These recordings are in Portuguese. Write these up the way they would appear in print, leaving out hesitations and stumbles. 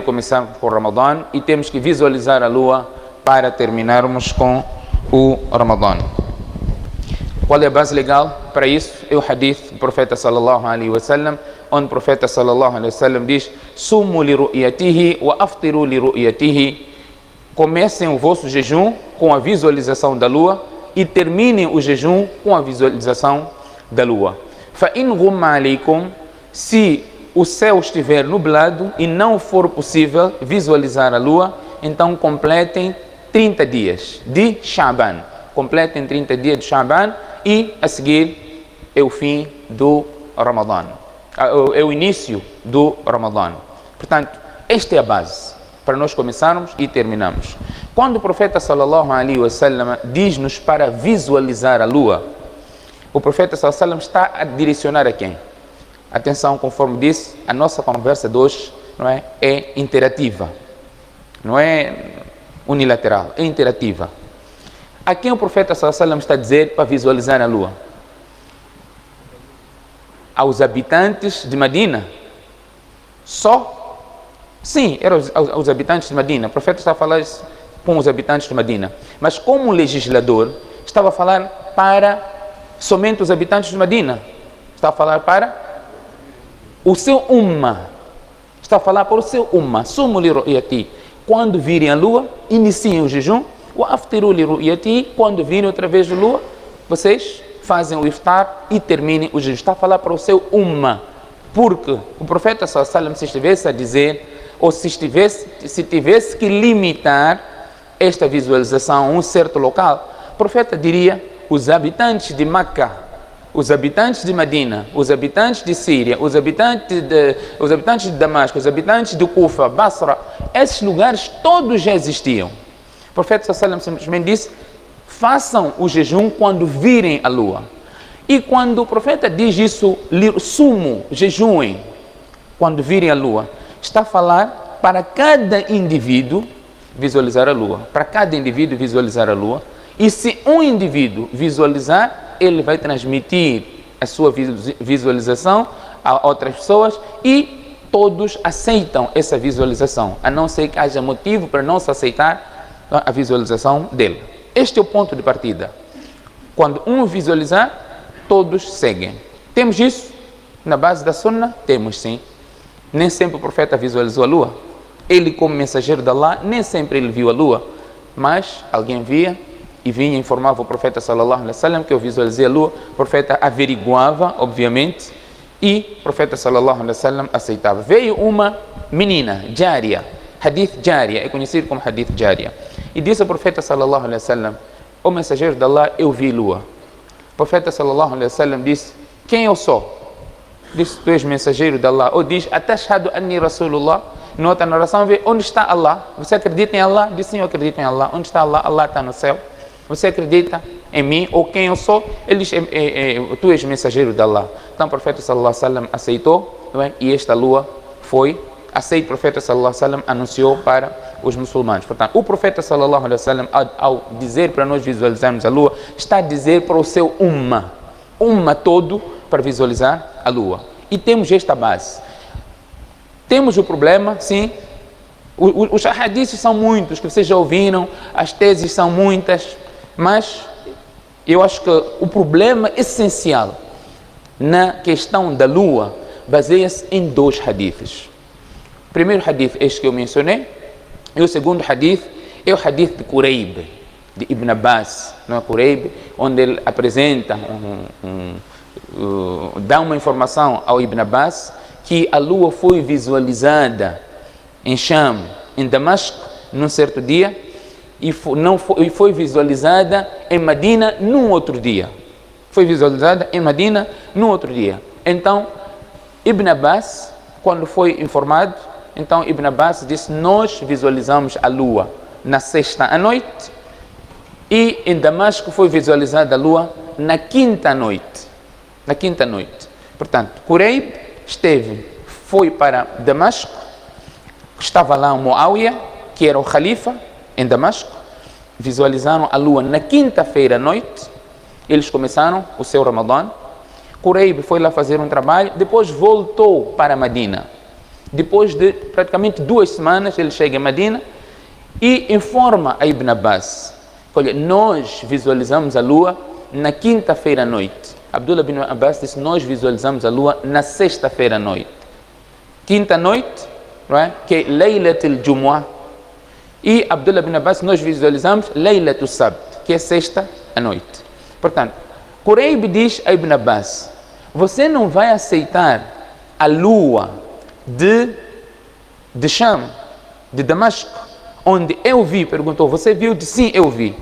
começar com o Ramadã e temos que visualizar a lua para terminarmos com o Ramadã. Qual é a base legal para isso? É o hadith do profeta sallallahu alaihi wasallam, onde o profeta sallallahu alaihi wasallam diz: sumu li ru'yatihi wa aftiru li ru'yatihi. Comecem o vosso jejum com a visualização da lua e terminem o jejum com a visualização da lua. Fa in ghumma alaykum, se o céu estiver nublado e não for possível visualizar a lua, então completem 30 dias de Sha'ban. Completem 30 dias de Sha'ban e a seguir é o fim do Ramadã. É o início do Ramadã. Portanto, esta é a base para nós começarmos e terminarmos. Quando o profeta sallallahu alaihi wasallam diz-nos para visualizar a lua, o profeta sallallahu alaihi wasallam está a direcionar a quem? Atenção, conforme disse, a nossa conversa de hoje é interativa, não é unilateral, é interativa. A quem o profeta sallallahu alaihi wasallam está a dizer para visualizar a lua? Aos habitantes de Medina? Só? Sim, eram os habitantes de Medina. O profeta estava a falar isso com os habitantes de Medina. Mas como legislador, estava a falar para somente os habitantes de Medina. Estava a falar para o seu umma. Está a falar para o seu umma. Sumu li ru'yati. Quando virem a lua, iniciem o jejum. Wa aftiru li ru'yati. Quando virem outra vez a lua, vocês fazem o iftar e terminem o jejum. Está a falar para o seu umma. Porque o profeta sallallahu alaihi wasallam, se estivesse a dizer, ou se tivesse que limitar esta visualização a um certo local, o profeta diria: os habitantes de Meca, os habitantes de Medina, os habitantes de Síria, os habitantes de Damasco, os habitantes de Kufa, Basra, esses lugares todos já existiam. O profeta sallallahu alaihi wasallam simplesmente disse: façam o jejum quando virem a lua. E quando o profeta diz isso, sumo, jejuem, quando virem a lua, está a falar para cada indivíduo visualizar a lua. Para cada indivíduo visualizar a lua. E se um indivíduo visualizar, ele vai transmitir a sua visualização a outras pessoas e todos aceitam essa visualização, a não ser que haja motivo para não se aceitar a visualização dele. Este é o ponto de partida. Quando um visualizar, todos seguem. Temos isso na base da Sunna? Temos, sim. Nem sempre o profeta visualizou a lua. Ele, como mensageiro de Allah, nem sempre ele viu a lua. Mas alguém via e vinha e informava o profeta sallallahu alaihi wasallam que eu visualizei a lua. O profeta averiguava, obviamente, e o profeta sallallahu alaihi wasallam aceitava. Veio uma menina, Jária, Hadith Jária, é conhecido como Hadith Jária. E disse ao profeta sallallahu alaihi wasallam: o mensageiro de Allah, eu vi lua. O profeta sallallahu alaihi wasallam disse: quem eu sou? Disse: tu és mensageiro de Allah. Ou diz: atashhadu anni rasulullah. Na outra narração vê: onde está Allah? Você acredita em Allah? Diz: sim, eu acredito em Allah. Onde está Allah? Allah está no céu. Você acredita em mim ou quem eu sou? Ele diz: tu és mensageiro de Allah. Então o profeta sallallahu alaihi wasallam aceitou, não é? E esta lua foi aceita. O profeta sallallahu alaihi wasallam anunciou para os muçulmanos. Portanto, o profeta sallallahu alaihi wasallam, ao dizer para nós visualizarmos a lua, está a dizer para o seu umma todo, para visualizar a lua. E temos esta base. Temos o problema, sim, os hadiths são muitos, que vocês já ouviram, as teses são muitas, mas eu acho que o problema essencial na questão da lua baseia-se em dois hadiths. O primeiro hadith, este que eu mencionei, e o segundo hadith é o hadith de Quraib, de Ibn Abbas, não é Quraib, onde ele apresenta, dá uma informação ao Ibn Abbas que a lua foi visualizada em Sham, em Damasco, num certo dia, e foi visualizada em Medina num outro dia. Foi visualizada em Medina num outro dia. Então, Ibn Abbas, quando foi informado, então Ibn Abbas disse: nós visualizamos a lua na sexta à noite e em Damasco foi visualizada a lua na quinta noite. Na quinta noite. Portanto, Quraib foi para Damasco, estava lá Muawiyah, que era o Khalifa em Damasco, visualizaram a lua na quinta-feira à noite, eles começaram o seu Ramadã. Quraib foi lá fazer um trabalho, depois voltou para Medina. Depois de praticamente 2 semanas, ele chega em Medina e informa a Ibn Abbas: olha, nós visualizamos a lua na quinta-feira à noite. Abdullah bin Abbas disse: nós visualizamos a lua na sexta-feira à noite. Quinta noite, right? Que é Laylatul Jumu'ah. E Abdullah bin Abbas, nós visualizamos Laylatul Sabt, que é sexta à noite. Portanto, Quraib diz a Ibn Abbas: você não vai aceitar a lua de Sham, de Damasco, onde eu vi. Perguntou: você viu? Disse: sim, eu vi.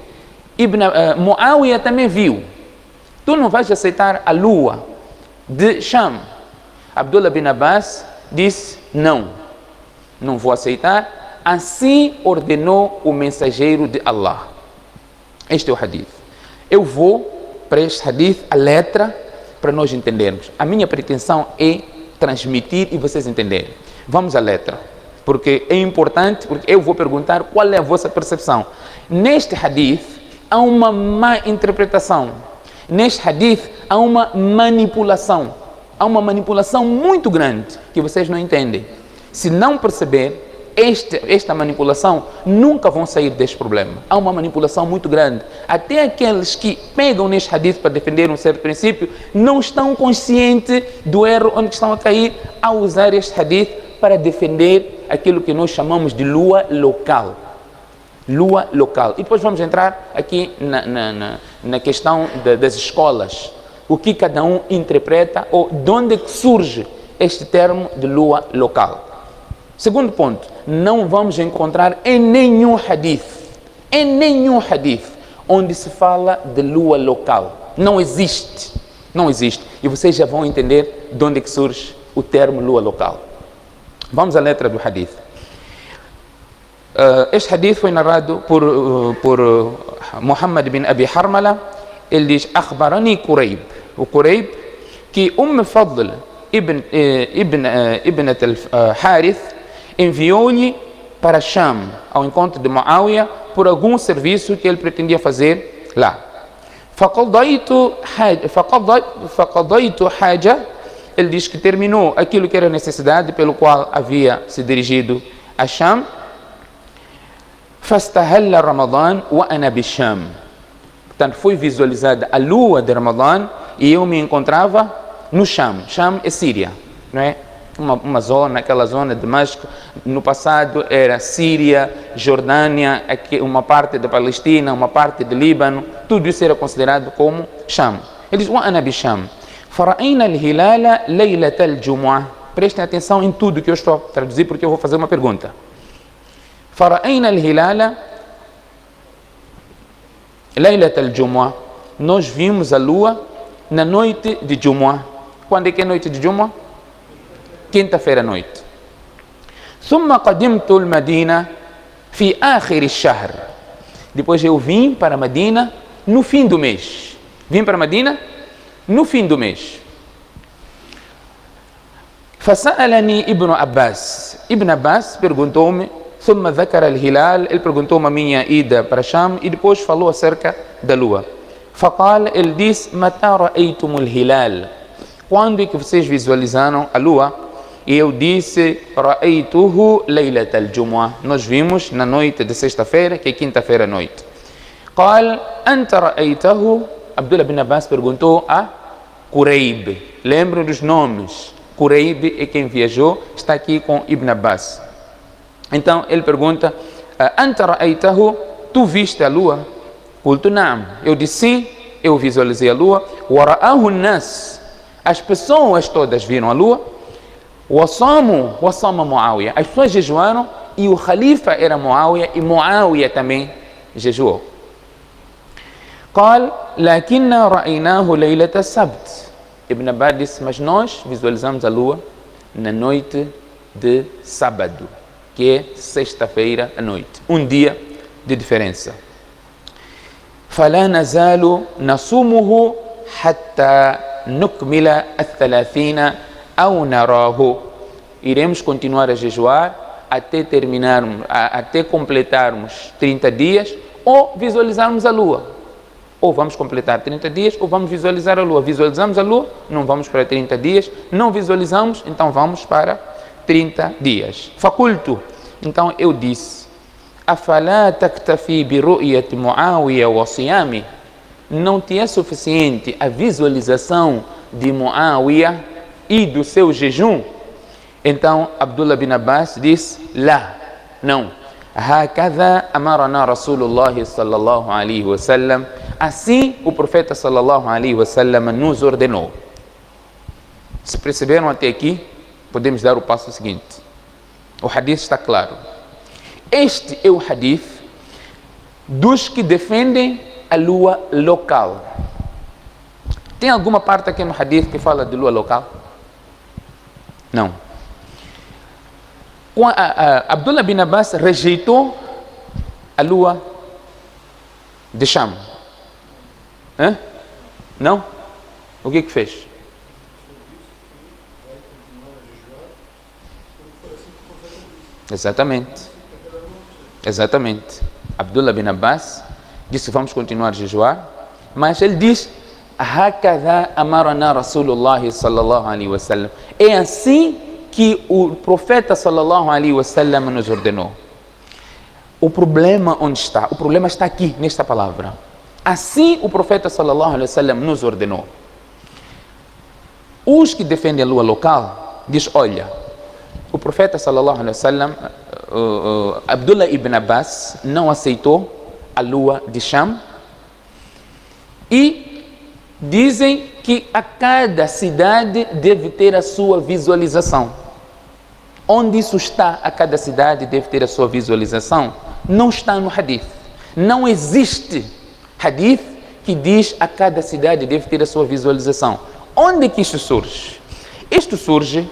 Muawiyah também viu. Tu não vais aceitar a lua de Sham? Abdullah bin Abbas disse: não vou aceitar. Assim ordenou o mensageiro de Allah. Este é o hadith. Eu vou para este hadith a letra para nós entendermos. A minha pretensão é transmitir e vocês entenderem. Vamos à letra, porque é importante, porque eu vou perguntar qual é a vossa percepção. Neste hadith há uma má interpretação. Neste hadith há uma manipulação. Há uma manipulação muito grande que vocês não entendem. Se não perceber esta manipulação, nunca vão sair deste problema. Há uma manipulação muito grande. Até aqueles que pegam neste hadith para defender um certo princípio não estão conscientes do erro onde estão a cair ao usar este hadith para defender aquilo que nós chamamos de lua local. Lua local. E depois vamos entrar aqui na questão das escolas. O que cada um interpreta ou de onde surge este termo de lua local. Segundo ponto, não vamos encontrar em nenhum hadith, onde se fala de lua local. Não existe. E vocês já vão entender de onde que surge o termo lua local. Vamos à letra do hadith. Este hadith foi narrado por Muhammad bin Abi Harmala. Ele diz: Akhbarani Quraib. O Quraib, que Fadl ibn al-Harith enviou-lhe para Sham, ao encontro de Muawiyah, por algum serviço que ele pretendia fazer lá. فقضيت حاجة. Ele diz que terminou aquilo que era necessidade pelo qual havia se dirigido a Sham. فاستهل رمضان وأنا بالشام. Portanto, foi visualizada a lua de Ramadã e eu me encontrava no Sham. Sham é Síria, não é? Uma zona, aquela zona de Damasco. No passado era Síria, Jordânia, uma parte da Palestina, uma parte do Líbano. Tudo isso era considerado como Sham. Ele diz: وأنا بالشام فرأينا الهلال ليلة الجمعة. Prestem atenção em tudo que eu estou a traduzir, porque eu vou fazer uma pergunta. فرأينا الهلال ليلة الجمعة. Nós vimos a lua na noite de Jumu'ah. Quando é que é noite de Jumu'ah? Quinta-feira à noite. ثم قدمت المدينة في آخر الشهر. Depois eu vim para Medina no fim do mês. فسألني ابن عباس. Ibn Abbas perguntou-me. ثم ذكر الهلال. Ele perguntou-me a minha ida para Sham e depois falou acerca da lua. فقال. Ele disse: متى رأيتم الهلال. Quando é que vocês visualizaram a lua? E eu disse: رأيته ليلة الجمعة. Nós vimos na noite de sexta-feira, que é quinta-feira à noite. قال أنت رأيته. Abdullah bin Abbas perguntou a Quraib. Lembram dos nomes? Quraib é quem viajou, está aqui com Ibn Abbas. Então ele pergunta: أنت رأيته. Tu viste a lua? قلت نعم. Eu disse sim, eu visualizei a lua. ورآه الناس. As pessoas todas viram a lua. وصام معاوية. As pessoas jejuaram e o Khalifa era Muawiyah e Muawiyah também jejuou. قال لكننا رأيناه ليلة السبت. Ibn Abbas disse: mas nós visualizamos a lua na noite de sábado, que é sexta-feira à noite. Um dia de diferença. فلا نزال نصومه حتى نكمل 30 أو نراه. Iremos continuar a jejuar até completarmos 30 dias ou visualizarmos a lua. Ou vamos completar 30 dias ou vamos visualizar a lua. Visualizamos a lua, não vamos para 30 dias. Não visualizamos, então vamos para 30 dias. Faculto. Então eu disse, afala taktafi bi ru'yati Muawiya wa siyami? Não te é suficiente a visualização de Muawiya e do seu jejum? Então Abdullah bin Abbas disse, lá, não. Hakadha amarana Rasulullah sallallahu alaihi wasallam. Assim o profeta sallallahu alaihi wasallam nos ordenou. Se perceberam até aqui, podemos dar o passo seguinte. O hadith está claro. Este é o hadith dos que defendem a lua local. Tem alguma parte aqui no hadith que fala de lua local? Não. Abdullah bin Abbas rejeitou a lua de Sham. Não? O que fez? Exatamente. Abdullah bin Abbas disse, vamos continuar a jejuar, mas ele diz, hakadha amarana Rasulullah sallallahu alaihi wasallam. É assim que o profeta sallallahu alaihi wasallam nos ordenou. O problema onde está? O problema está aqui, nesta palavra. Assim o profeta sallallahu alaihi wasallam nos ordenou. Os que defendem a lua local diz, olha, o profeta sallallahu alaihi wasallam, Abdullah ibn Abbas não aceitou a lua de Sham e dizem que a cada cidade deve ter a sua visualização. Onde isso está, a cada cidade deve ter a sua visualização, não está no hadith. Não existe hadith que diz a cada cidade deve ter a sua visualização. Onde é que isto surge? Isto surge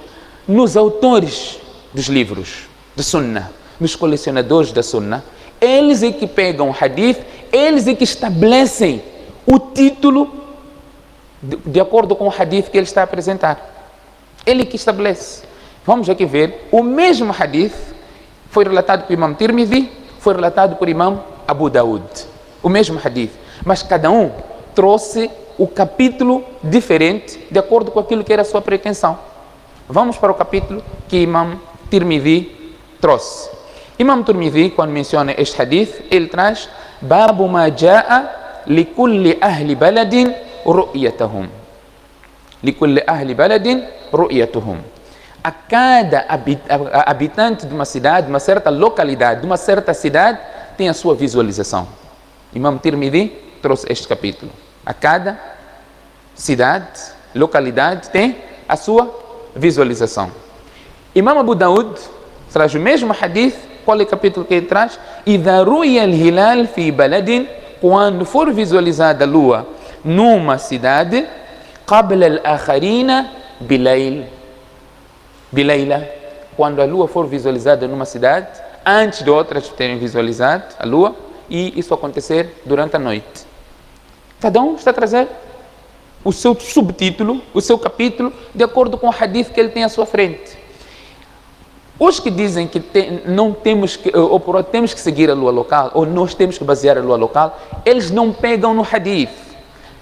nos autores dos livros de Sunnah, nos colecionadores da Sunnah. Eles é que pegam o hadith, eles é que estabelecem o título de acordo com o hadith que ele está a apresentar. Ele que estabelece. Vamos aqui ver, o mesmo hadith foi relatado por Imam Tirmidhi, foi relatado por Imam Abu Daud. O mesmo hadith, mas cada um trouxe o capítulo diferente de acordo com aquilo que era a sua pretensão. Vamos para o capítulo que Imam Tirmidhi trouxe. Imam Tirmidhi, quando menciona este hadith, ele traz Babu ma jaa likulli ahli baladin ru'yatahum. Likulli ahli baladin ru'yatuhum. A cada habitante de uma cidade, de uma certa localidade, de uma certa cidade, tem a sua visualização. Imam Tirmidhi trouxe este capítulo. A cada cidade, localidade, tem a sua visualização. Imam Abu Daud traz o mesmo hadith. Qual é o capítulo que ele traz? Idha ruya al-hilal fi baladin, quando for visualizada a lua numa cidade, qabla al-akharina bilayl. Bilayla, quando a lua for visualizada numa cidade, antes de outras terem visualizado a lua, e isso acontecer durante a noite. Cada um está a trazer o seu subtítulo, o seu capítulo, de acordo com o hadith que ele tem à sua frente. Os que dizem que não temos que, ou temos que seguir a lua local, ou nós temos que basear a lua local, eles não pegam no hadith,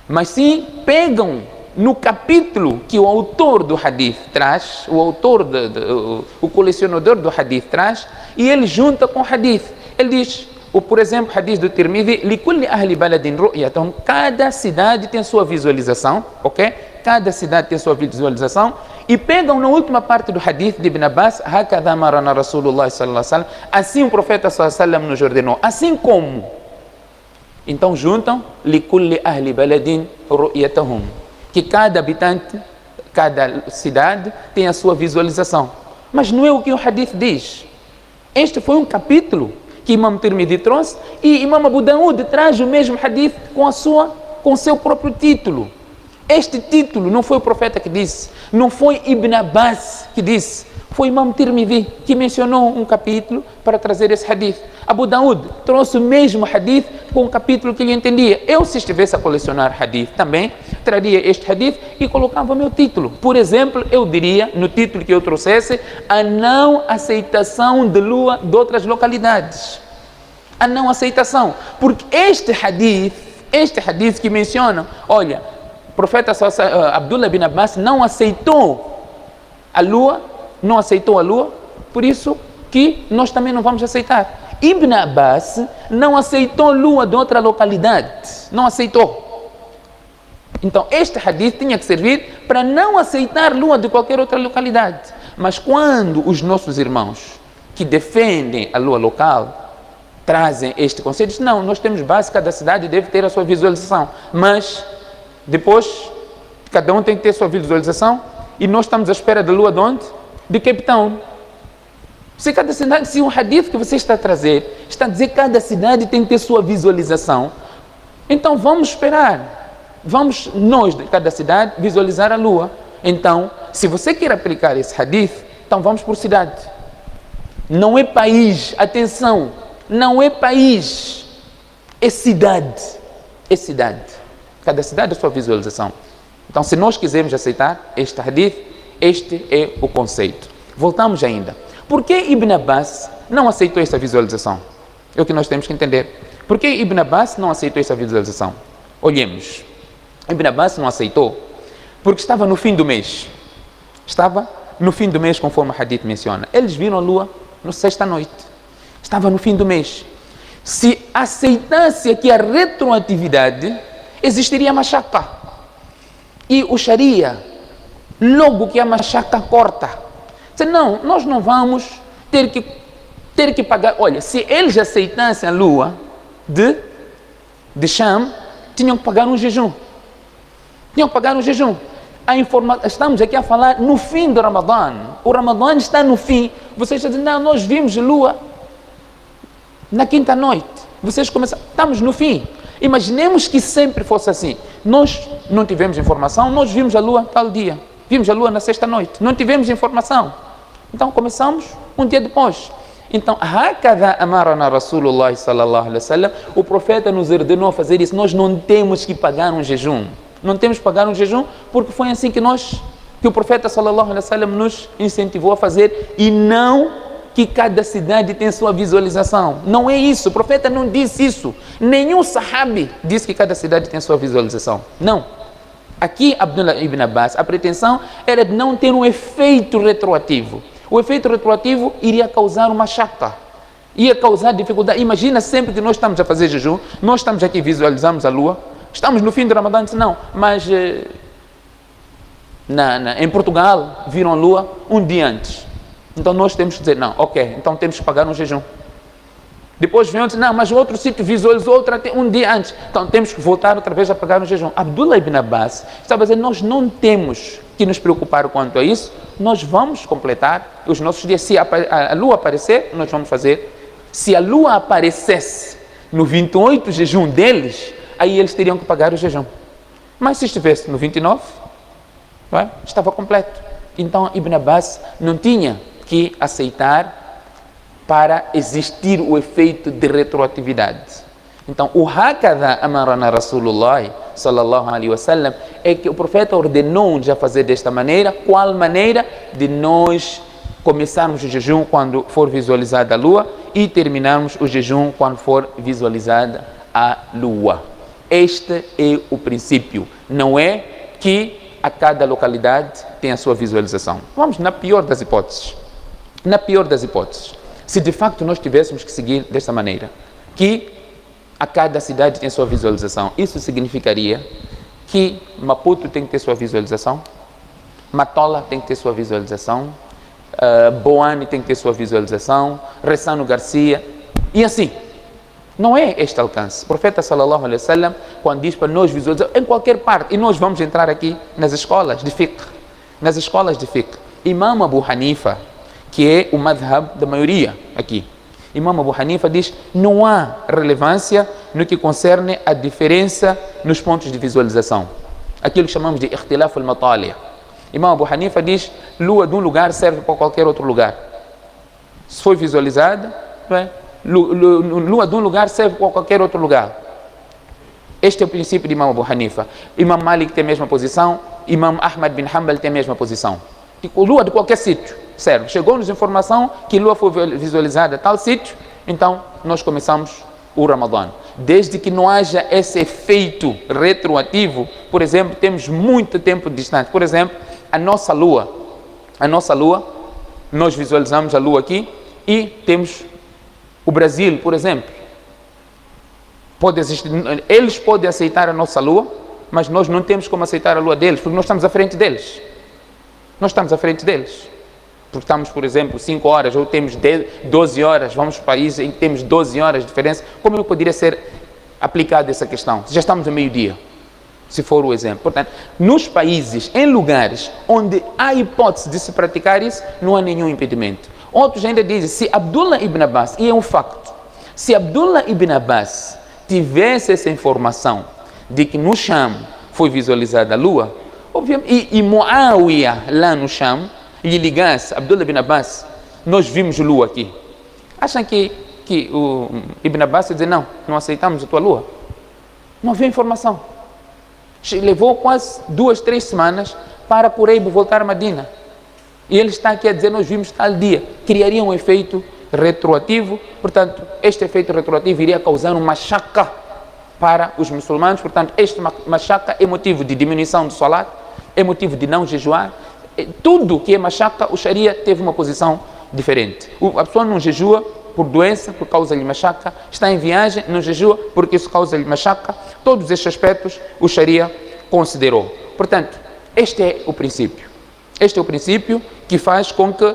mas sim pegam no capítulo que o autor do hadith traz, o autor, o colecionador do hadith traz, e ele junta com o hadith. Ele diz, por exemplo, o hadith do Tirmidhi, likulli ahli baladin ru'yatahum, cada cidade tem a sua visualização, ok? Cada cidade tem a sua visualização, e pegam na última parte do hadith de Ibn Abbas, hakadha marana Rasulullah sallallahu alaihi wasallam, assim o profeta sallallahu alaihi wasallam nos ordenou, assim como. Então juntam, likulli ahli baladin ru'yatahum, que cada habitante, cada cidade tem a sua visualização. Mas não é o que o hadith diz. Este foi um capítulo que Imam Tirmidhi trouxe, e Imam Abu Daud traz o mesmo hadith com o seu próprio título. Este título não foi o profeta que disse, não foi Ibn Abbas que disse, foi Imam Tirmidhi que mencionou um capítulo para trazer esse hadith. Abu Daud trouxe o mesmo hadith com o capítulo que ele entendia. Eu, se estivesse a colecionar hadith também, traria este hadith e colocava o meu título. Por exemplo, eu diria, no título que eu trouxesse, a não aceitação de lua de outras localidades. A não aceitação. Porque este hadith que menciona, olha, o profeta Abdullah bin Abbas não aceitou a lua não aceitou a lua, por isso que nós também não vamos aceitar. Ibn Abbas não aceitou lua de outra localidade, não aceitou. Então este hadith tinha que servir para não aceitar lua de qualquer outra localidade. Mas quando os nossos irmãos que defendem a lua local trazem este conceito, dizem, não, nós temos base, cada cidade deve ter a sua visualização, mas depois cada um tem que ter a sua visualização e nós estamos à espera da lua de onde? De Cape Town. Se cada cidade, se um hadith que você está a trazer está a dizer que cada cidade tem que ter sua visualização, então vamos esperar, vamos nós de cada cidade visualizar a lua. Então, se você quer aplicar esse hadith, então vamos por cidade. Não é país, atenção, não é país, é cidade. É cidade. Cada cidade é a sua visualização. Então, se nós quisermos aceitar este hadith, este é o conceito. Voltamos ainda. Por que Ibn Abbas não aceitou esta visualização? É o que nós temos que entender. Por que Ibn Abbas não aceitou esta visualização? Olhemos. Ibn Abbas não aceitou porque estava no fim do mês. Estava no fim do mês, conforme o hadith menciona. Eles viram a lua na sexta noite. Estava no fim do mês. Se aceitasse aqui a retroatividade, existiria machaca. E o Sharia, logo que a machaca corta, diz, não, nós não vamos ter que pagar. Olha, se eles aceitassem a lua de Sham, tinham que pagar um jejum. Tinham que pagar um jejum. Estamos aqui a falar no fim do Ramadã. O Ramadã está no fim. Vocês estão dizendo, não, nós vimos a lua na quinta noite. Vocês começam, estamos no fim. Imaginemos que sempre fosse assim. Nós não tivemos informação, nós vimos a lua tal dia. Vimos a lua na sexta noite. Não tivemos informação. Então começamos um dia depois. Então, hakadha amarana Rasulullah sallallahu alaihi wasallam, o profeta nos ordenou a fazer isso. Nós não temos que pagar um jejum. Não temos que pagar um jejum porque foi assim que o profeta sallallahu alaihi wasallam nos incentivou a fazer, e não que cada cidade tem sua visualização. Não é isso, o profeta não disse isso. Nenhum sahabi disse que cada cidade tem sua visualização. Não. Aqui, Abdullah ibn Abbas, a pretensão era de não ter um efeito retroativo. O efeito retroativo iria causar uma chata, ia causar dificuldade. Imagina sempre que nós estamos a fazer jejum, nós estamos aqui, visualizamos a lua, estamos no fim do Ramadã, não, mas em Portugal viram a lua um dia antes. Então nós temos que dizer, não, ok, então temos que pagar um jejum. Depois vem outro, não, mas o outro sítio visualizou um dia antes, então temos que voltar outra vez a pagar um jejum. Abdullah ibn Abbas estava a dizer, nós não temos que nos preocupar quanto a isso, nós vamos completar os nossos dias. Se a lua aparecer, nós vamos fazer. Se a lua aparecesse no 28 jejum deles, aí eles teriam que pagar o jejum. Mas se estivesse no 29, estava completo. Então Ibn Abbas não tinha que aceitar para existir o efeito de retroatividade. Então, o hakadha amarana Rasulullah sallallahu alaihi wasallam é que o profeta ordenou-nos a fazer desta maneira. Qual maneira? De nós começarmos o jejum quando for visualizada a lua e terminarmos o jejum quando for visualizada a lua. Este é o princípio. Não é que a cada localidade tem a sua visualização. Vamos na pior das hipóteses. Na pior das hipóteses. Se de facto nós tivéssemos que seguir desta maneira, que a cada cidade tem sua visualização, isso significaria que Maputo tem que ter sua visualização, Matola tem que ter sua visualização, Boane tem que ter sua visualização, Ressano Garcia, e assim. Não é este alcance. O profeta sallallahu alaihi wasallam, quando diz para nós visualizar em qualquer parte, e nós vamos entrar aqui nas escolas de fiqh, Imam Abu Hanifa, que é o madhab da maioria aqui, Imam Abu Hanifa diz, não há relevância no que concerne a diferença nos pontos de visualização, aquilo que chamamos de ikhtilaf al-matali'. Imam Abu Hanifa diz, lua de um lugar serve para qualquer outro lugar. Se foi visualizada, lua de um lugar serve para qualquer outro lugar. Este é o princípio de Imam Abu Hanifa. Imam Malik tem a mesma posição, Imam Ahmad bin Hanbal tem a mesma posição. Lua de qualquer sítio serve. Chegou-nos informação que lua foi visualizada a tal sítio, então nós começamos o Ramadã. Desde que não haja esse efeito retroativo, por exemplo, temos muito tempo distante. Por exemplo, a nossa lua Nós visualizamos a Lua aqui e temos o Brasil, por exemplo. Pode existir, eles podem aceitar a nossa Lua, mas nós não temos como aceitar a Lua deles, porque nós estamos à frente deles. Nós estamos à frente deles. Porque estamos, por exemplo, 5 horas, ou temos 12 horas, vamos para países em que temos 12 horas de diferença. Como poderia ser aplicada essa questão? Já estamos a meio-dia, se for o exemplo. Portanto, nos países, em lugares onde há hipótese de se praticar isso, não há nenhum impedimento. Outros ainda dizem, se Abdullah ibn Abbas, e é um facto, se Abdullah ibn Abbas tivesse essa informação de que no Sham foi visualizada a Lua, obviamente, e Muawiyah lá no Sham lhe ligasse, Abdullah ibn Abbas, nós vimos Lua aqui. Acham que o Ibn Abbas ia dizer, não aceitamos a tua Lua? Não havia informação. Levou quase 2, 3 semanas para Quraib voltar a Medina. E ele está aqui a dizer, nós vimos tal dia. Criaria um efeito retroativo, portanto, este efeito retroativo iria causar uma machaca para os muçulmanos, portanto, este machaca é motivo de diminuição do salat, é motivo de não jejuar. Tudo que é machaca, o Sharia teve uma posição diferente. A pessoa não jejua por doença, por causa de machaca, está em viagem, não jejua porque isso causa-lhe machaca. Todos estes aspectos o Sharia considerou. Portanto, este é o princípio. Este é o princípio que faz com que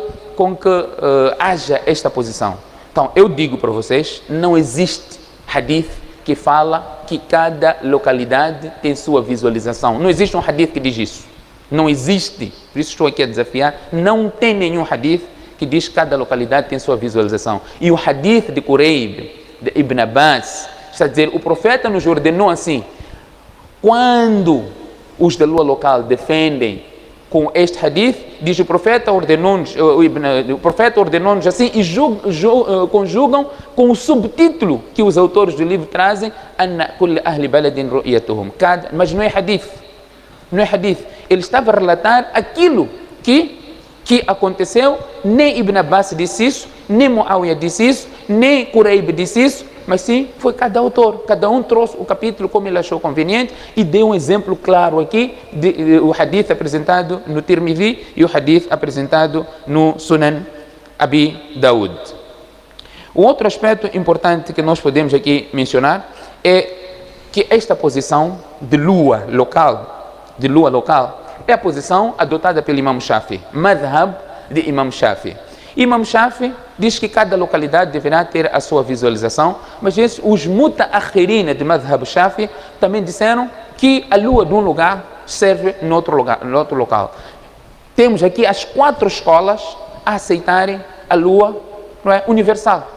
haja esta posição. Então, eu digo para vocês, não existe hadith que fala que cada localidade tem sua visualização. Não existe um hadith que diz isso. Não existe, por isso estou aqui a desafiar, não tem nenhum hadith que diz que cada localidade tem sua visualização. E o hadith de Quraib, de Ibn Abbas, está a dizer, o profeta nos ordenou assim, quando os da lua local defendem com este hadith, diz o profeta ordenou-nos assim e conjugam com o subtítulo que os autores do livro trazem, mas não é hadith. Não é hadith. Ele estava a relatar aquilo que aconteceu. Nem Ibn Abbas disse isso, nem Muawiyah disse isso, nem Quraib disse isso, mas sim, foi cada autor. Cada um trouxe o capítulo como ele achou conveniente e deu um exemplo claro aqui, o hadith apresentado no Tirmidhi e o hadith apresentado no Sunan Abi Daud. O outro aspecto importante que nós podemos aqui mencionar é que esta posição de lua local, é a posição adotada pelo Imam Shafi, madhab de Imam Shafi. Imam Shafi diz que cada localidade deverá ter a sua visualização, mas os mutaakhirina de madhab Shafi também disseram que a lua de um lugar serve no outro local. Temos aqui as 4 escolas a aceitarem a lua, não é, universal.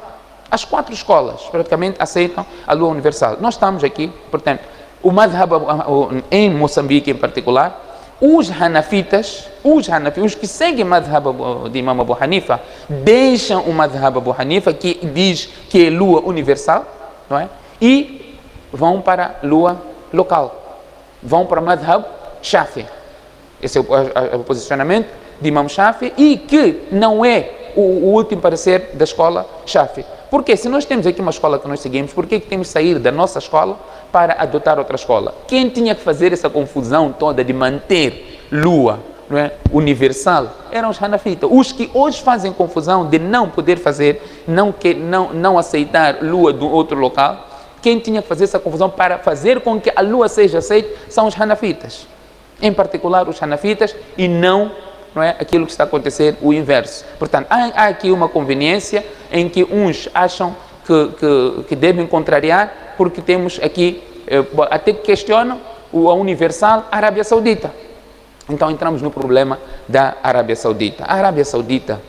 As 4 escolas praticamente aceitam a lua universal. Nós estamos aqui, portanto, o madhab em Moçambique em particular, os hanafitas, os que seguem o madhab de Imam Abu Hanifa, deixam o madhab Abu Hanifa, que diz que é lua universal, não é? E vão para a lua local, vão para o madhab Shafi. Esse é o posicionamento de Imam Shafi e que não é o último parecer da escola Shafi. Porque se nós temos aqui uma escola que nós seguimos, por que temos que sair da nossa escola para adotar outra escola? Quem tinha que fazer essa confusão toda de manter lua, não é, universal eram os hanafitas. Os que hoje fazem confusão de não poder fazer, não aceitar lua de outro local, quem tinha que fazer essa confusão para fazer com que a lua seja aceita são os hanafitas. Em particular os hanafitas e não é aquilo que está a acontecer, o inverso. Portanto, há aqui uma conveniência em que uns acham que devem contrariar, porque temos aqui, até que questionam a universal Arábia Saudita. Então entramos no problema da Arábia Saudita. A Arábia Saudita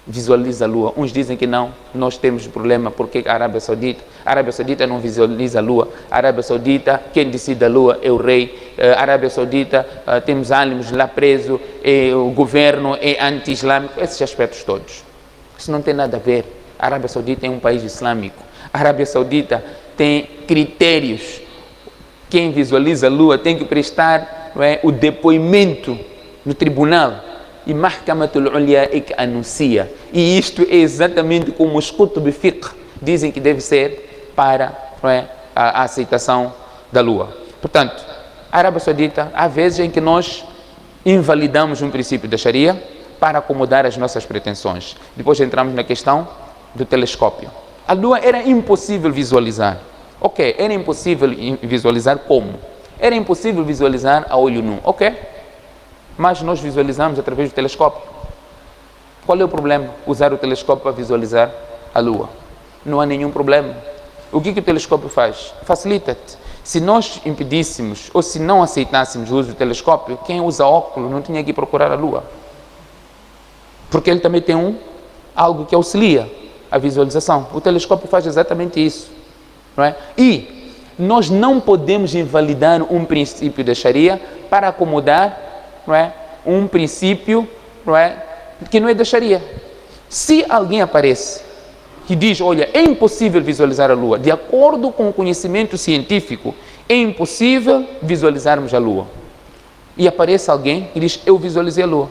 visualiza a lua. Uns dizem que não, nós temos problema porque a Arábia Saudita não visualiza a lua. A Arábia Saudita, quem decide a lua é o rei. A Arábia Saudita, temos ânimos lá presos, o governo é anti-islâmico, esses aspectos todos. Isso não tem nada a ver. A Arábia Saudita é um país islâmico. A Arábia Saudita tem critérios. Quem visualiza a lua tem que prestar, não é, o depoimento no tribunal. E Mahkamatul Ulya é que anuncia. E isto é exatamente como os Qutb Fiqh dizem que deve ser para, não é, a aceitação da lua. Portanto, a Arábia Saudita, há vezes em que nós invalidamos um princípio da Sharia, para acomodar as nossas pretensões. Depois entramos na questão do telescópio. A Lua era impossível visualizar. Ok, era impossível visualizar como? Era impossível visualizar a olho nu. Ok, mas nós visualizamos através do telescópio. Qual é o problema? Usar o telescópio para visualizar a Lua. Não há nenhum problema. O que o telescópio faz? Facilita-te. Se nós impedíssemos ou se não aceitássemos o uso do telescópio, quem usa óculos não tinha que procurar a Lua. Porque ele também tem algo que auxilia a visualização. O telescópio faz exatamente isso. Não é? E nós não podemos invalidar um princípio da Sharia para acomodar, não é, um princípio, não é, que não é da Sharia. Se alguém aparece que diz, olha, é impossível visualizar a Lua, de acordo com o conhecimento científico, é impossível visualizarmos a Lua. E aparece alguém que diz, eu visualizei a Lua.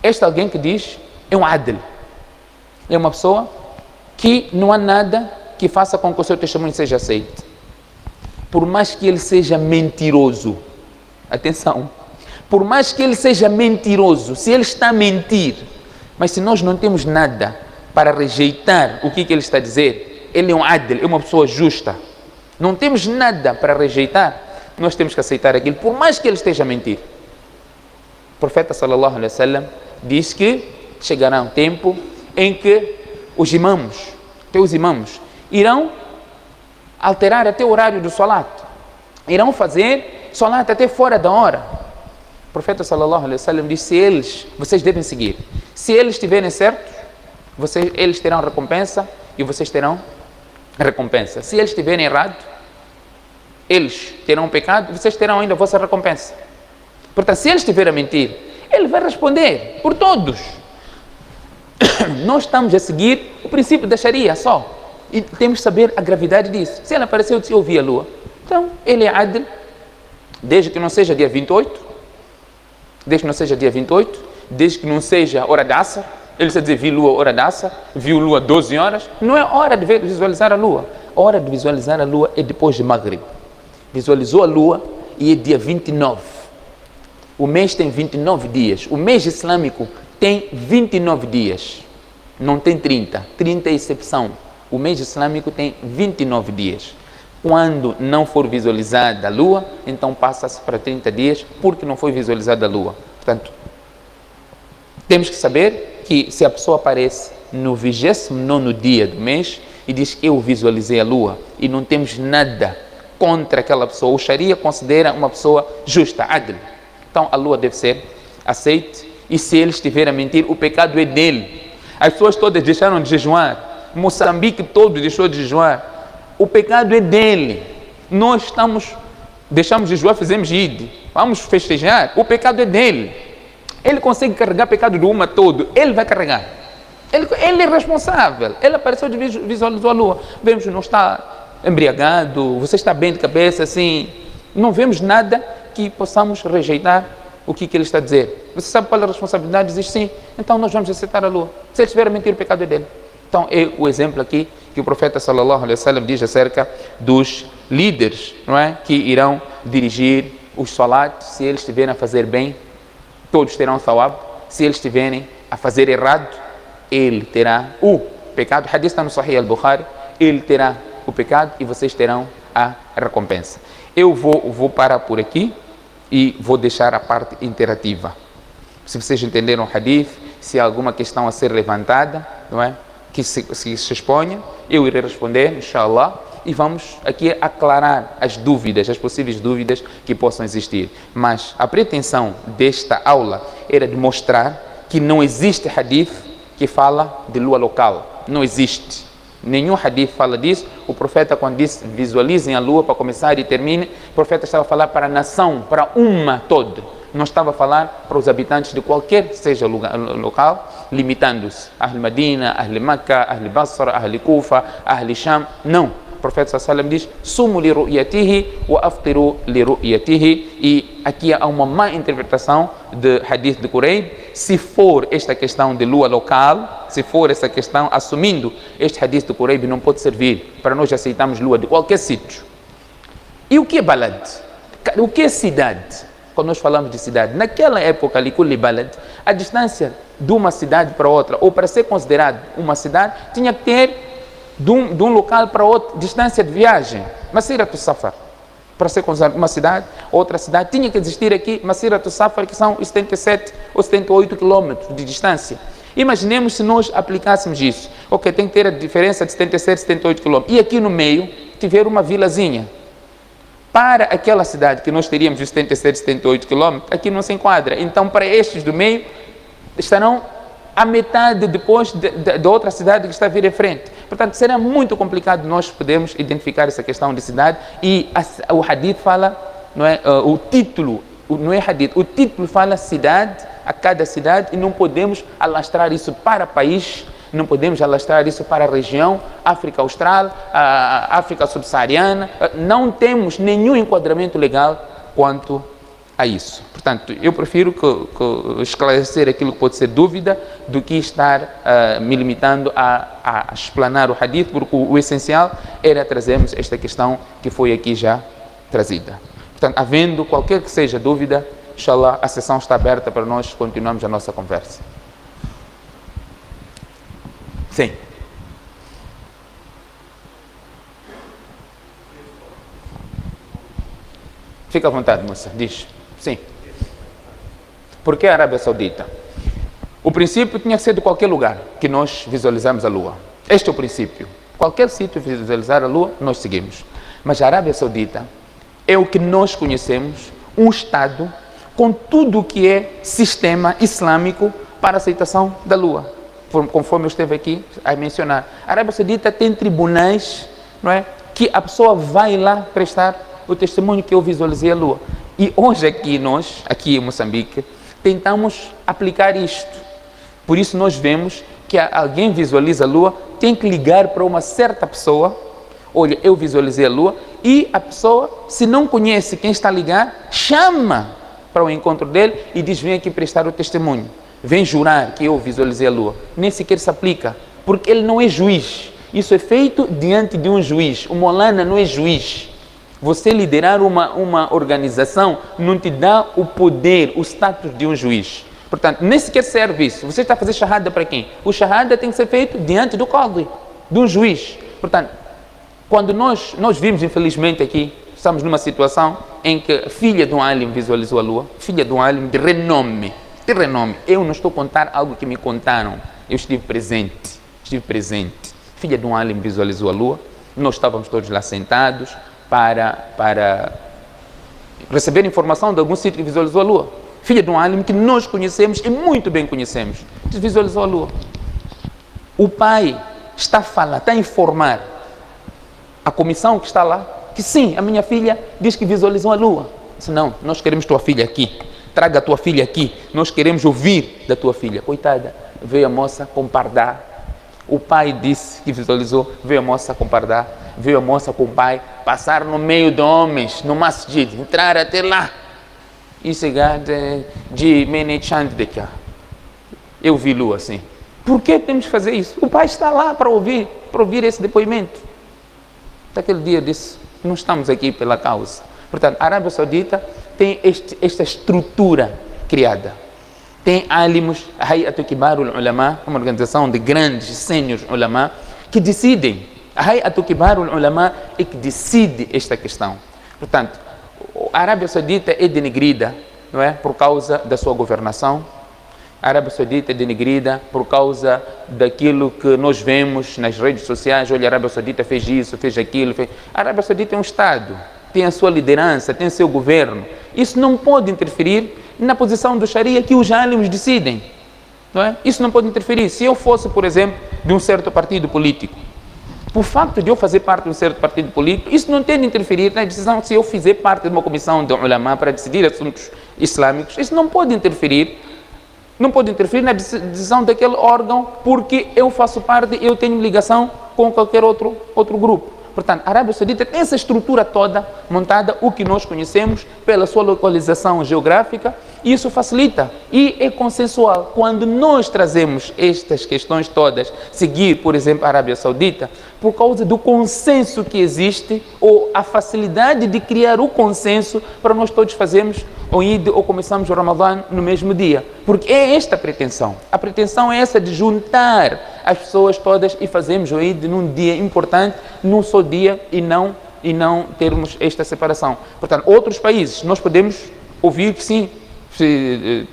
Este alguém que diz, é um adl. É uma pessoa que não há nada que faça com que o seu testemunho seja aceito. Por mais que ele seja mentiroso, atenção, por mais que ele seja mentiroso, se ele está a mentir, mas se nós não temos nada para rejeitar o que ele está a dizer, ele é um adl, é uma pessoa justa, não temos nada para rejeitar, nós temos que aceitar aquilo, por mais que ele esteja a mentir. O profeta sallallahu alaihi wasallam diz que chegará um tempo em que os imãos irão alterar até o horário do salat, irão fazer salat até fora da hora. O profeta sallallahu alaihi wasallam diz, vocês devem seguir, se eles estiverem certos, eles terão recompensa e vocês terão recompensa. Se eles estiverem errados, eles terão pecado e vocês terão ainda a vossa recompensa. Portanto, se ele estiver a mentir, ele vai responder por todos. Nós estamos a seguir o princípio da Sharia só. E temos que saber a gravidade disso. Se ele apareceu, se eu vi a Lua, então ele é adl, desde que não seja dia 28, desde que não seja dia 28, desde que não seja hora de Asr. Ele está a dizer, vi Lua hora de Asr, viu Lua 12 horas. Não é hora de visualizar a Lua. A hora de visualizar a Lua é depois de Maghrib. Visualizou a Lua e é dia 29. O mês tem 29 dias. O mês islâmico tem 29 dias. Não tem 30. 30 é exceção. O mês islâmico tem 29 dias. Quando não for visualizada a Lua, então passa-se para 30 dias, porque não foi visualizada a Lua. Portanto, temos que saber que se a pessoa aparece no 29º dia do mês e diz que eu visualizei a Lua e não temos nada contra aquela pessoa, o Sharia considera uma pessoa justa, adl. Então a Lua deve ser aceite, e se ele estiver a mentir, o pecado é dele. As pessoas todas deixaram de jejuar, Moçambique todo deixou de jejuar, o pecado é dele. Nós deixamos de jejuar, fizemos Eid, vamos festejar, o pecado é dele. Ele consegue carregar pecado do umma todo, ele vai carregar. Ele é responsável. Ele apareceu e visualizou a Lua. Vemos que não está embriagado, você está bem de cabeça, assim. Não vemos nada que possamos rejeitar o que ele está a dizer. Você sabe qual é a responsabilidade? Diz sim, então nós vamos aceitar a Lua. Se ele estiver a mentir, o pecado é dele. Então é o exemplo aqui que o profeta sallallahu alaihi wasallam diz acerca dos líderes, não é? Que irão dirigir os salat, se eles estiverem a fazer bem, todos terão sawab. Se eles estiverem a fazer errado, ele terá o pecado. O hadith está no Sahih al-Bukhari. Ele terá o pecado e vocês terão a recompensa. Eu vou parar por aqui e vou deixar a parte interativa. Se vocês entenderam o hadith, se há alguma questão a ser levantada, não é? Que se exponha, eu irei responder, inshallah, e vamos aqui aclarar as dúvidas, as possíveis dúvidas que possam existir. Mas a pretensão desta aula era de mostrar que não existe hadith que fala de lua local. Não existe. Nenhum hadith fala disso. O profeta, quando disse visualizem a lua para começar e termine, o profeta estava a falar para a nação, para uma toda. Não estava a falar para os habitantes de qualquer seja lugar, local, limitando-se. Ahl Madina, Ahl Makkah, Ahl Basra, Ahl Kufa, Ahl Sham. Não. O profeta sallallahu alaihi wasallam diz: sumu li ru'yatihi wa aftiru li ru'yatihi. E aqui há uma má interpretação de hadith de Quraib. Se for esta questão de lua local, se for essa questão, assumindo este hadith de Quraib, não pode servir para nós aceitarmos lua de qualquer sítio. E o que é balad? O que é cidade? Quando nós falamos de cidade, naquela época ali, kulli balad, a distância de uma cidade para outra, ou para ser considerado uma cidade, tinha que ter de um local para outro, distância de viagem. Masiratu Safar, para ser considerado uma cidade, outra cidade, tinha que existir aqui Masiratu Safar, que são 77 ou 78 quilômetros de distância. Imaginemos se nós aplicássemos isso. Ok, tem que ter a diferença de 77, 78 quilômetros. E aqui no meio, tiver uma vilazinha. Para aquela cidade que nós teríamos de 77, 78 quilômetros, aqui não se enquadra. Então, para estes do meio, estarão a metade depois da outra cidade que está a vir em frente. Portanto, será muito complicado nós podermos identificar essa questão de cidade. E o hadith fala, não é, o título, não é hadith, o título fala cidade, a cada cidade, e não podemos alastrar isso para país, não podemos alastrar isso para a região, África Austral, a África Subsaariana, não temos nenhum enquadramento legal quanto a isso. Portanto, eu prefiro que esclarecer aquilo que pode ser dúvida do que estar me limitando a explanar o hadith, porque o essencial era trazermos esta questão que foi aqui já trazida. Portanto, havendo qualquer que seja dúvida, inshallah, a sessão está aberta para nós continuarmos a nossa conversa. Sim. Fica à vontade, moça. Diz. Sim. Por que a Arábia Saudita? O princípio tinha que ser de qualquer lugar que nós visualizamos a Lua. Este é o princípio. Qualquer sítio visualizar a Lua, nós seguimos. Mas a Arábia Saudita é o que nós conhecemos, um Estado com tudo o que é sistema islâmico para a aceitação da Lua. Conforme eu esteve aqui a mencionar. A Arábia Saudita tem tribunais, não é, que a pessoa vai lá prestar o testemunho que eu visualizei a Lua. E hoje aqui nós, aqui em Moçambique, tentamos aplicar isto. Por isso nós vemos que alguém visualiza a Lua, tem que ligar para uma certa pessoa, olha, eu visualizei a Lua, e a pessoa, se não conhece quem está a ligar, chama para o encontro dele e diz, vem aqui prestar o testemunho. Vem jurar que eu visualizei a Lua. Nem sequer se aplica, porque ele não é juiz. Isso é feito diante de um juiz. O Molana não é juiz. Você liderar uma organização não te dá o poder, o status de um juiz. Portanto, nem sequer serve isso. Você está a fazer shahada para quem? O shahada tem que ser feito diante do qadi, de um juiz. Portanto, quando nós vimos, infelizmente, aqui, estamos numa situação em que a filha de um alim visualizou a Lua, filha de um alim de renome. Eu não estou a contar algo que me contaram. Eu estive presente. Filha de um alim visualizou a Lua. Nós estávamos todos lá sentados para receber informação de algum sítio que visualizou a Lua. Filha de um alim que nós conhecemos e muito bem conhecemos. Visualizou a Lua. O pai está a falar, está a informar a comissão que está lá que sim, a minha filha diz que visualizou a Lua. Disse, não, nós queremos tua filha aqui. Traga a tua filha aqui, nós queremos ouvir da tua filha. Coitada, veio a moça com pardá. O pai disse que visualizou, veio a moça com pardá, veio a moça com o pai, passar no meio de homens, no masjid, entrar até lá. E chegar de Menechand de cá. Eu vi Lua assim. Por que temos que fazer isso? O pai está lá para ouvir esse depoimento. Daquele dia disse, não estamos aqui pela causa. Portanto, a Arábia Saudita tem esta estrutura criada. Tem alimos, a Hay'atu Kibarul Ulama, uma organização de grandes sêniores ulama, que decidem. A Hay'atu Kibarul Ulama é que decide esta questão. Portanto, a Arábia Saudita é denegrida, não é, por causa da sua governação. A Arábia Saudita é denegrida por causa daquilo que nós vemos nas redes sociais. Olha, a Arábia Saudita fez isso, fez aquilo. A Arábia Saudita é um Estado. Tem a sua liderança, tem o seu governo. Isso não pode interferir na posição do Sharia que os alimos decidem. Não é? Isso não pode interferir. Se eu fosse, por exemplo, de um certo partido político, por facto de eu fazer parte de um certo partido político, isso não tem de interferir na decisão. Se eu fizer parte de uma comissão de ulama para decidir assuntos islâmicos, isso não pode interferir na decisão daquele órgão, porque eu faço parte, eu tenho ligação com qualquer outro grupo. Portanto, a Arábia Saudita tem essa estrutura toda montada, o que nós conhecemos pela sua localização geográfica Isso facilita e é consensual. Quando nós trazemos estas questões todas, seguir, por exemplo, a Arábia Saudita, por causa do consenso que existe, ou a facilidade de criar o consenso para nós todos fazermos o Eid ou começamos o Ramadã no mesmo dia. Porque é esta a pretensão. A pretensão é essa de juntar as pessoas todas e fazermos o Eid num dia importante, num só dia e não termos esta separação. Portanto, outros países, nós podemos ouvir que sim, se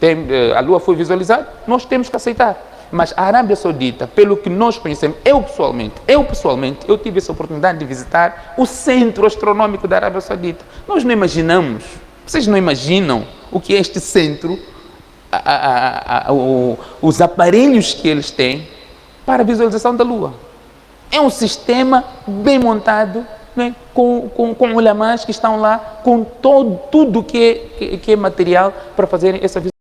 a lua foi visualizada, nós temos que aceitar. Mas a Arábia Saudita, pelo que nós conhecemos, eu pessoalmente, eu tive essa oportunidade de visitar o centro astronômico da Arábia Saudita. Nós não imaginamos, vocês não imaginam o que é este centro, os aparelhos que eles têm para a visualização da lua. É um sistema bem montado, né, com ulamás que estão lá, com tudo que é material para fazer essa visualização.